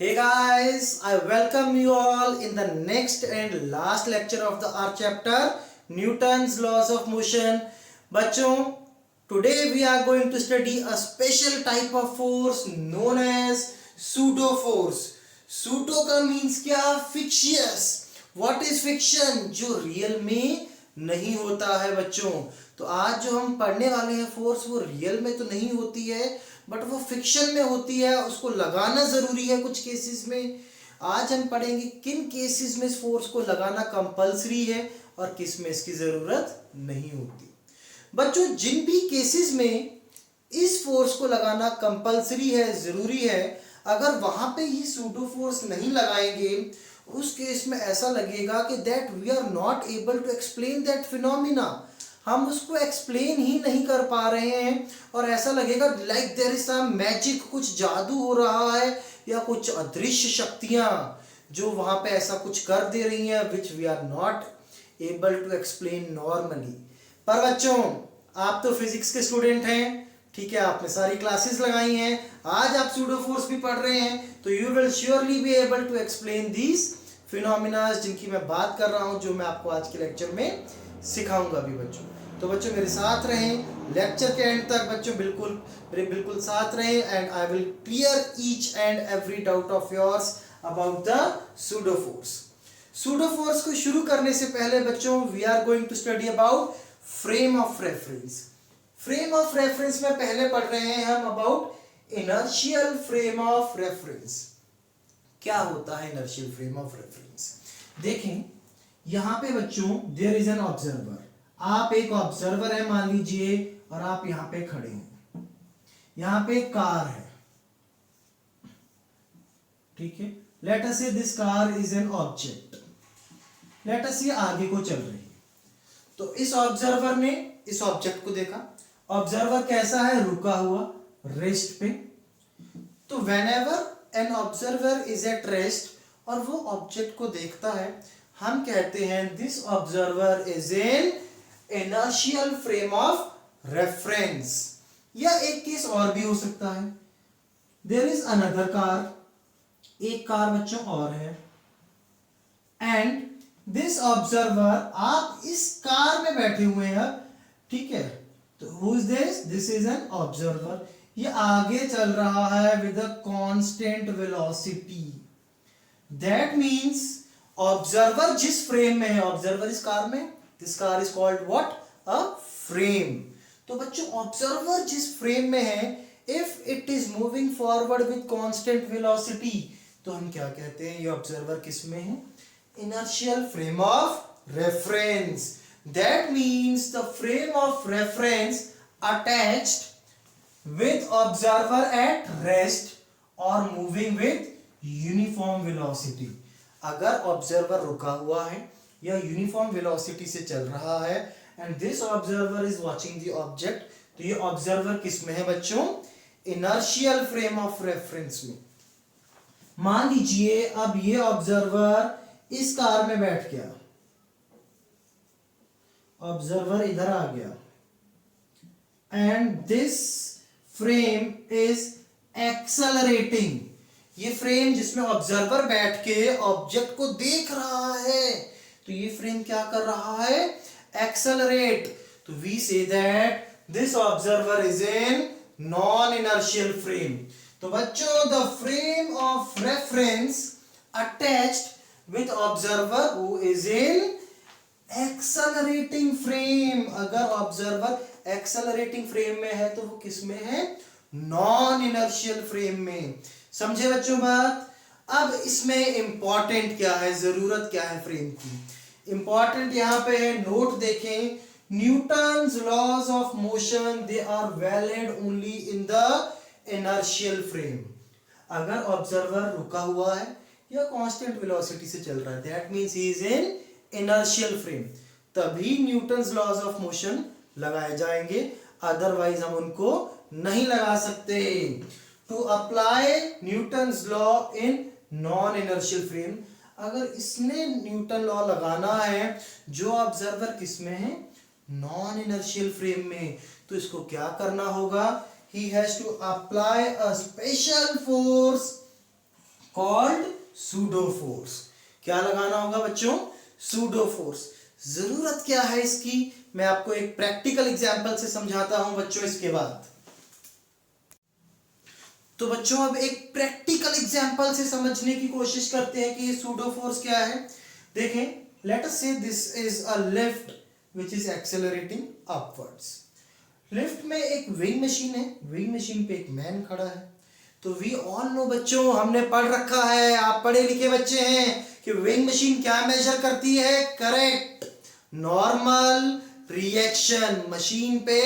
Hey guys, I welcome you all in the next and last lecture of the our chapter Newton's laws of motion. बच्चों, today we are going to study a special type of force known as pseudo force. Pseudo का means क्या? Fictitious. What is fiction? जो real में नहीं होता है बच्चों. तो आज जो हम पढ़ने वाले हैं फोर्स वो रियल में तो नहीं होती है बट वो फिक्शन में होती है. उसको लगाना जरूरी है कुछ केसेस में. आज हम पढ़ेंगे किन केसेस में इस फोर्स को लगाना कंपलसरी है और किस में इसकी जरूरत नहीं होती. बच्चों, जिन भी केसेस में इस फोर्स को लगाना कंपलसरी है, जरूरी है, अगर वहां पे ही सूडो फोर्स नहीं लगाएंगे उस केस में ऐसा लगेगा कि that we are not able to explain that phenomena. हम उसको एक्सप्लेन ही नहीं कर पा रहे हैं और ऐसा लगेगा like there is some magic, कुछ जादू हो रहा है या कुछ अदृश्य शक्तियां जो वहां पे ऐसा कुछ कर दे रही हैं which we are not able to explain normally. पर बच्चों, आप तो फिजिक्स के स्टूडेंट हैं, ठीक है, आपने सारी क्लासेस लगाई हैं, आज आप सूडो फोर्स भी पढ़ रहे हैं, तो you will surely be able to explain these phenomena जिनकी मैं बात कर रहा हूं, जो मैं आपको आज के लेक्चर में सिखाऊंगा भी बच्चों. तो बच्चों मेरे साथ रहें लेक्चर के एंड तक. बच्चों मेरे बिल्कुल साथ रहें and I will clear each and every doubt of yours about the pseudo force. Pseudo force को शुरू करने से पहले बच्चों we are going to study about frame of reference. Frame of reference में पहले पढ़ रहे हैं हम about inertial frame of reference. क्या होता है इनर्शियल फ्रेम ऑफ रेफरेंस? देखें यहां पे बच्चों देयर इज एन ऑब्जर्वर. आप एक ऑब्जर्वर है मान लीजिए और आप यहां पे खड़े हैं. यहां पे एक कार है, ठीक है. लेट अस से this car is an object. Let us ये आगे को चल रही है. तो इस ऑब्जर्वर ने इस ऑब्जेक्ट को देखा. ऑब्जर्वर कैसा है? रुका हुआ, रेस्ट पे. तो whenever an observer is at rest और वो ऑब्जेक्ट को देखता है, हम कहते हैं this observer is in inertial frame of reference. या एक केस और भी हो सकता है, देयर इज अनदर कार. एक कार बच्चों और है एंड दिस ऑब्जर्वर, आप इस कार में बैठे हुए हैं, ठीक है. तो who is this? This is an observer. ये आगे चल रहा है with a constant velocity. That means observer जिस फ्रेम में है, ऑब्जर्वर इस कार में, this car is called what? A frame. तो बच्चों ऑब्जर्वर जिस फ्रेम में है, if it is moving forward with constant velocity, तो हम क्या कहते हैं? ये ऑब्जर्वर किस में है? Inertial frame of reference. That means the frame of reference attached with observer at rest और मूविंग विद यूनिफॉर्म वेलोसिटी. अगर ऑब्जर्वर रुका हुआ है या यूनिफॉर्म वेलोसिटी से चल रहा है and this observer is watching the object, तो ये ऑब्जर्वर किस में है बच्चों? इनर्शियल फ्रेम ऑफ रेफरेंस में. मान लीजिए अब ये ऑब्जर्वर इस कार में बैठ गया, ऑब्जर्वर इधर आ गया and this frame is accelerating. ये फ्रेम जिसमें ऑब्जर्वर बैठ के ऑब्जेक्ट को देख रहा है, तो ये फ्रेम क्या कर रहा है? एक्सेलरेट. तो we see that this observer is in non inertial frame. तो बच्चों the frame of reference attached with observer who is in accelerating frame. अगर ऑब्जर्वर एक्सेलरेटिंग फ्रेम में है तो वो किस में है? नॉन इनर्शियल फ्रेम में. समझे बच्चों बात? अब इसमें इंपॉर्टेंट क्या है, जरूरत क्या है फ्रेम की? इंपॉर्टेंट यहां पे है, नोट देखें, Newton's laws of motion they are valid only in the inertial frame. अगर ऑब्जर्वर रुका हुआ है या कांस्टेंट वेलोसिटी से चल रहा है, that means he is in inertial frame, तभी न्यूटन्स लॉज ऑफ मोशन लगाए जाएंगे, अदरवाइज हम उनको नहीं लगा सकते. To apply Newton's law in non inertial frame, अगर इसने न्यूटन लॉ लगाना है जो ऑब्जर्वर किस में है? नॉन इनर्शियल फ्रेम में, तो इसको क्या करना होगा? he has to apply a special force called pseudo force. क्या लगाना होगा बच्चों? Pseudo force. जरूरत क्या है इसकी, मैं आपको एक प्रैक्टिकल एग्जांपल से समझाता हूं बच्चों इसके बाद। तो बच्चों अब एक प्रैक्टिकल एग्जांपल से समझने की कोशिश करते हैं कि ये सूडो फोर्स क्या है। देखें, लेट अस से this is a lift which is accelerating upwards. Lift में एक वेइंग मशीन है, वेइंग मशीन पे एक मैन खड़ा है। तो वी ऑल नो बच्चों, हमने पढ़ रखा है, आप पढ़े लिखे बच्चे हैं, कि वेइंग मशीन क्या मेजर करती है? करेक्ट, नॉर्मल रिएक्शन, मशीन पे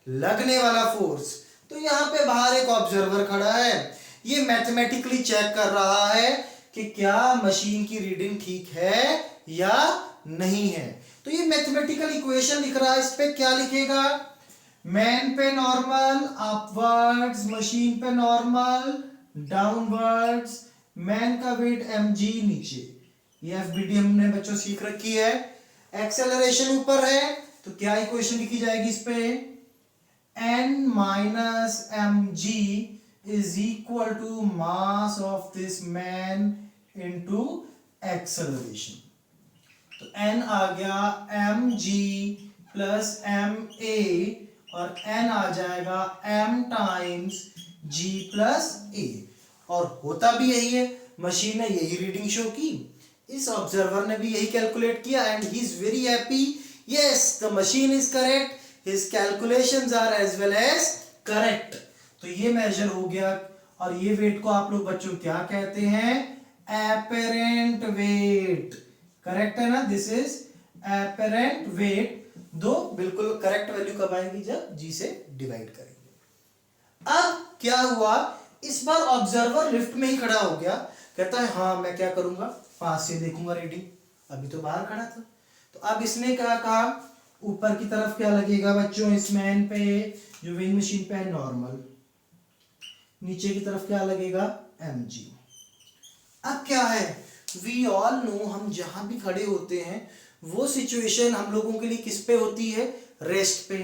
लगने वाला फोर्स। तो यहाँ पे बाहर एक ऑब्जर्वर खड़ा है, ये मैथमेटिकली चेक कर रहा है कि क्या मशीन की रीडिंग ठीक है या नहीं है। तो ये मैथमेटिकल इक्वेशन लिख रहा है, इस पे क्या लिखेगा? मैन पे नॉर्मल अपवर्ड्स, मशीन पे नॉर्मल डाउनवर्ड्स, मैन का वेट mg नीचे। ये एफबीडी हमने बच्चों सीख रखी है। एक्सेलरेशन ऊपर है, तो क्या इक्वेशन लिखी जाएगी इस पे? n minus mg is equal to mass of this man into acceleration। तो n आ गया mg प्लस ma और n आ जाएगा m times g plus a। और होता भी यही है, मशीन ने यही रीडिंग शो की, इस ऑब्जर्वर ने भी यही कैलकुलेट किया and he is very happy. Yes, the machine is correct, his calculations are as well as correct. तो ये मेजर हो गया। और ये वेट को आप लोग बच्चों क्या कहते हैं? Apparent wait. करेक्ट है ना? This is apparent weight. दो बिल्कुल करेक्ट वैल्यू कब आएंगी? जब जी से डिवाइड करेंगे। अब क्या हुआ, इस बार ऑब्जर्वर लिफ्ट में ही खड़ा हो गया, कहता है हाँ मैं क्या करूंगा, पास से देखूंगा रीडिंग, अभी तो बाहर खड़ा था। तो अब इसने क्या कहा, ऊपर की तरफ क्या लगेगा बच्चों इस मैन पे, जो वेइंग मशीन पे है नॉर्मल, नीचे की तरफ क्या लगेगा? mg। अब क्या है, वी ऑल नो, हम जहां भी खड़े होते हैं वो सिचुएशन हम लोगों के लिए किस पे होती है? रेस्ट पे।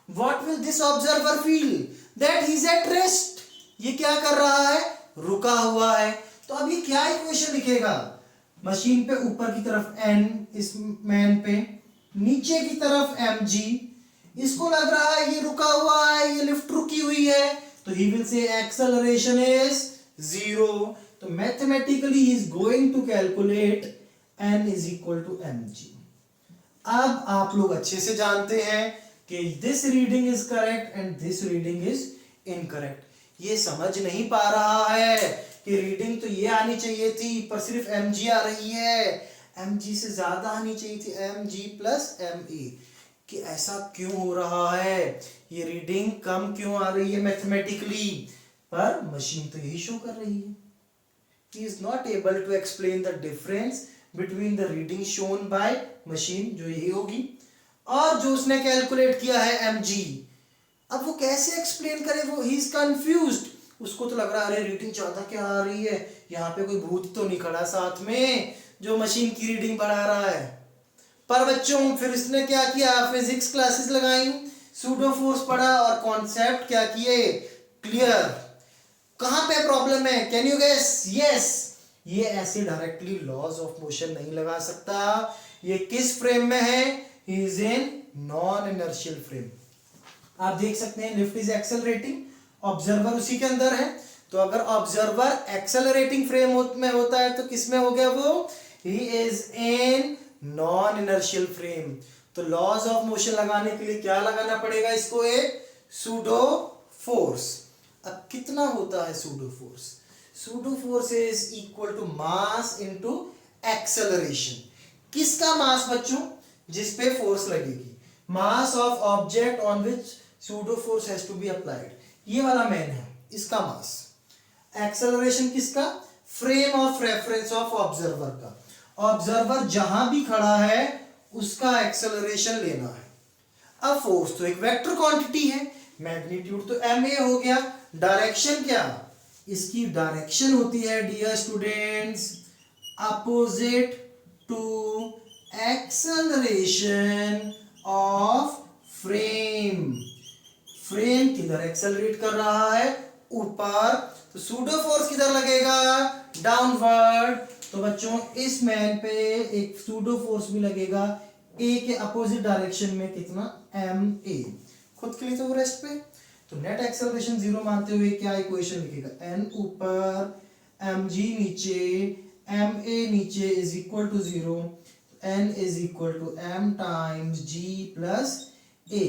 What will this observer feel? That he is at rest. ये क्या कर रहा है? रुका हुआ है। तो अब ये क्या इक्वेशन लिखेगा? मशीन पे ऊपर की तरफ n, इस मैन पे नीचे की तरफ mg। इसको लग रहा है ये रुका हुआ है, ये लिफ्ट रुकी हुई है, तो he will say acceleration is 0। तो mathematically he is going to calculate n is equal to mg। अब आप लोग अच्छे से जानते हैं कि this reading is correct and this reading is incorrect. ये समझ नहीं पा रहा है कि रीडिंग तो ये आनी चाहिए थी, पर सिर्फ mg आ रही है, mg से ज्यादा आनी चाहिए थी, mg प्लस ma। कि ऐसा क्यों हो रहा है, ये रीडिंग कम क्यों आ रही है मैथमेटिकली, पर मशीन तो यही शो कर रही है। He is not able to explain the difference between the reading shown by machine, जो यही होगी, और जो उसने कैलकुलेट किया है mg। अब वो कैसे एक्सप्लेन करे, वो ही इज कंफ्यूज्ड। उसको तो लग रहा है अरे रीडिंग ज्यादा क्या आ रही है, यहाँ पे कोई भूत तो नहीं खड़ा साथ में जो मशीन की रीडिंग बढ़ा रहा है। पर बच्चों फिर इसने क्या किया, फिजिक्स क्लासेस लगाई, सूडो फोर्स पढ़ा और कॉन्सेप्ट क्या किए, क्लियर। कहां पे प्रॉब्लम है, कैन यू गेस? यस, ये ऐसे डायरेक्टली लॉज ऑफ मोशन नहीं लगा सकता। ये किस फ्रेम में है? ही is in non inertial frame. आप देख सकते हैं लिफ्ट इज एक्सेलरेटिंग, ऑब्जर्वर उसी के अंदर है। तो अगर ऑब्जर्वर एक्सेलरेटिंग फ्रेम में होता है तो किस में हो गया वो? ही is in non inertial frame. तो लॉज ऑफ मोशन लगाने के लिए क्या लगाना पड़ेगा इसको? एक सूडो फोर्स। अब कितना होता है pseudo force? Pseudo force is equal to mass into acceleration. किसका मास बच्चों? जिस पे फोर्स लगेगी, mass of object on which pseudo force has to be applied. ये वाला मैन है, इसका मास। एक्सेलरेशन किसका? Frame of reference of observer का। ऑब्जर्वर जहां भी खड़ा है उसका एक्सेलरेशन लेना है। अब फोर्स तो एक वेक्टर क्वांटिटी है, मैग्नीट्यूड तो ma हो गया, डायरेक्शन क्या? इसकी डायरेक्शन होती है dear students opposite to acceleration of frame. Frame किधर एक्सेलरेट कर रहा है? ऊपर। तो सूडो फोर्स किधर लगेगा? डाउनवर्ड। तो बच्चों इस मैन पे एक सूडो फोर्स भी लगेगा ए के अपोजिट डायरेक्शन में, कितना, एम ए। खुद के लिए तो वो रेस्ट पे। तो नेट एक्सेलरेशन 0 मानते हुए क्या इक्वेशन लिखेगा, एन ऊपर एम जी नीचे एम ए नीचे is equal to 0, N is equal to M times G plus A.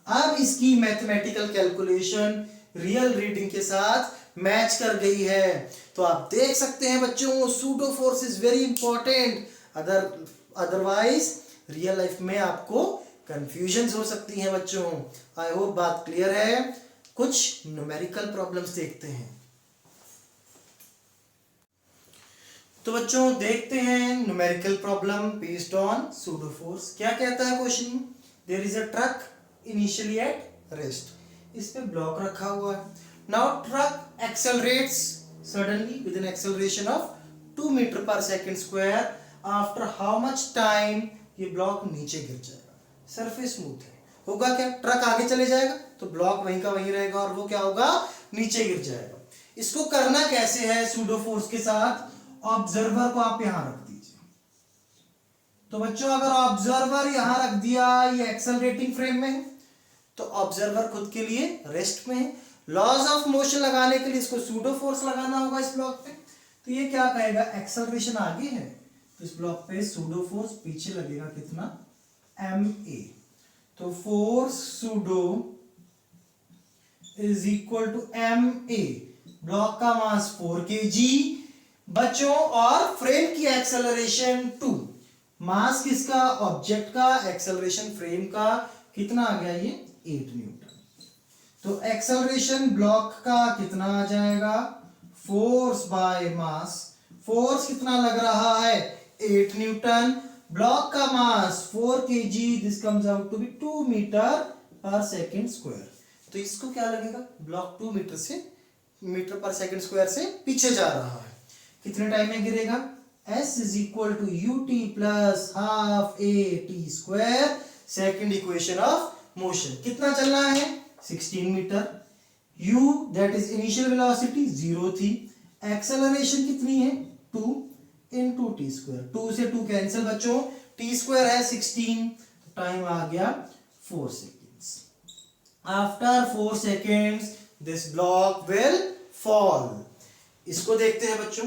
अब इसकी मैथमेटिकल कैलकुलेशन रियल रीडिंग के साथ मैच कर गई है। तो आप देख सकते हैं बच्चों, pseudo force is very important, otherwise real life में आपको कंफ्यूजन हो सकती हैं बच्चों। आई होप बात क्लियर है। कुछ न्यूमेरिकल प्रॉब्लम्स देखते हैं। तो बच्चों देखते हैं numerical problem based on pseudo force. क्या कहता है क्वेश्चन में, there is a truck initially at rest. इस पे ब्लॉक रखा हुआ है। Now truck accelerates suddenly with an acceleration of 2 metre per second square. After how much time ये ब्लॉक नीचे गिर जाएगा। सरफेस स्मूथ है, होगा क्या, ट्रक आगे चले जाएगा तो ब्लॉक वहीं का वहीं रहेगा और वो क्या होगा, नीचे गिर जाएगा। इसको करना कैसे है सूडो फोर्स के साथ, ऑब्जर्वर को आप यहां रख दीजिए। तो बच्चों अगर ऑब्जर्वर यहां रख दिया, ये एक्सेलरेटिंग फ्रेम में है, तो ऑब्जर्वर खुद के लिए रेस्ट में है। लॉज ऑफ मोशन लगाने के लिए इसको सूडो फोर्स लगाना होगा इस ब्लॉक पे। तो ये क्या कहेगा, एक्सेलरेशन आगे है तो इस ब्लॉक पे सूडो फोर्स पीछे लगेगा, कितना, एम ए। तो force pseudo is equal to M A. Block का मास 4 kg बच्चों, और फ्रेम की एक्सेलरेशन 2। मास किसका, ऑब्जेक्ट का, एक्सेलरेशन फ्रेम का, कितना आ गया ये, 8 न्यूटन। तो एक्सेलरेशन ब्लॉक का कितना आ जाएगा, फोर्स बाय मास। फोर्स कितना लग रहा है, 8 न्यूटन। ब्लॉक का mass 4 kg, this comes out to be 2 metre per second square. तो इसको क्या लगेगा, block 2 metre per second square से पीछे जा रहा है। कितने टाइम में गिरेगा, S is equal to u t plus half a t square, second equation of motion. कितना चलना है, 16 metre. u that is initial velocity 0 थी। एक्सेलरेशन कितनी है, 2 इंटू टी स्क्वायर। 2 से 2 कैंसिल बच्चों, टी स्क्वायर है 16, तो टाइम आ गया 4 seconds. After 4 seconds this block will fall. इसको देखते हैं बच्चों,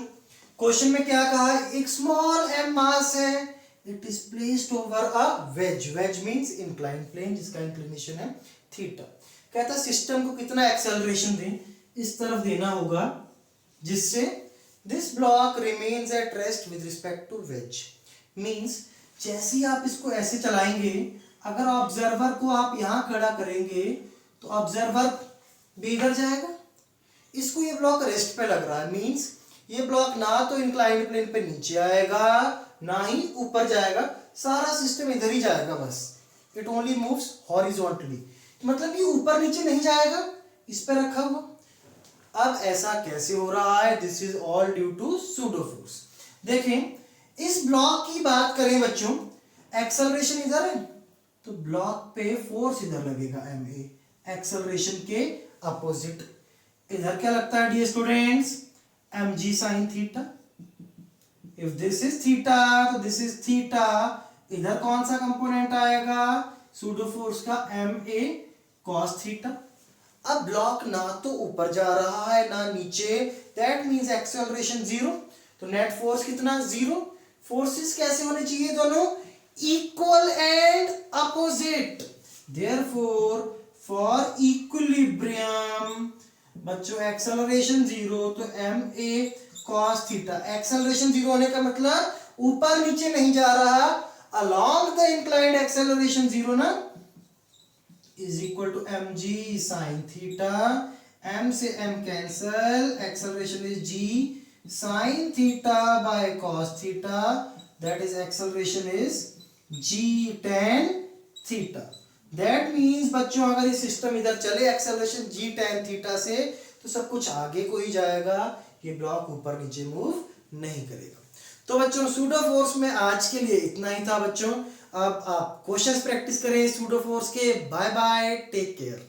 क्वेश्चन में क्या कहा है, एक स्मॉल एम मास है, it is placed over a wedge. Wedge means inclined plane जिसका इंक्लिनेशन है थीटा। कहता है सिस्टम को कितना एक्सेलरेशन दें, इस तरफ देना होगा जिससे this block remains at rest with respect to wedge. Means जैसे ही आप इसको ऐसे चलाएंगे, अगर ऑब्जर्वर को आप यहां खड़ा करेंगे तो ऑब्जर्वर भी इधर जाएगा। इसको ये ब्लॉक रेस्ट पे लग रहा है, मींस ये ब्लॉक ना तो इंक्लाइंड प्लेन पे नीचे आएगा ना ही ऊपर जाएगा, सारा सिस्टम इधर ही जाएगा बस। इट ओनली मूव्स हॉरिजॉन्टली, मतलब ये ऊपर नीचे नहीं जाएगा, इस पे रखा हुआ। अब ऐसा कैसे हो रहा है, this is all due to pseudo force. देखें इस ब्लॉक की बात करें बच्चों, एक्सेलरेशन इधर है तो ब्लॉक पे फोर्स इधर लगेगा एम ए, एक्सेलरेशन के अपोजिट। इधर क्या लगता है dear students, M G sine theta. If this is theta तो दिस इज थीटा। इधर कौन सा कंपोनेंट आएगा, सूडो फोर्स का एम ए कॉस थीटा। अब ब्लॉक ना तो ऊपर जा रहा है ना नीचे, दैट मींस एक्सेलरेशन 0। तो नेट फोर्स कितना, 0। फोर्सेस कैसे होने चाहिए, दोनों equal and opposite. Therefore for equilibrium बच्चों एक्सेलरेशन 0 तो M A cos theta. Acceleration 0 होने का मतलब ऊपर नीचे नहीं जा रहा, along the inclined acceleration 0 ना, is equal to mg sin theta। m से m cancel, acceleration is g sin theta by cos theta, that is acceleration is g tan theta। that means बच्चों अगर ये सिस्टम इधर चले acceleration g tan theta से, तो सब कुछ आगे को ही जाएगा, ये ब्लॉक ऊपर नीचे मूव नहीं करेगा। तो बच्चों सूडो फोर्स में आज के लिए इतना ही था बच्चों। अब आप क्वेश्चंस प्रैक्टिस करें सूडो फोर्स के। Bye bye, take care.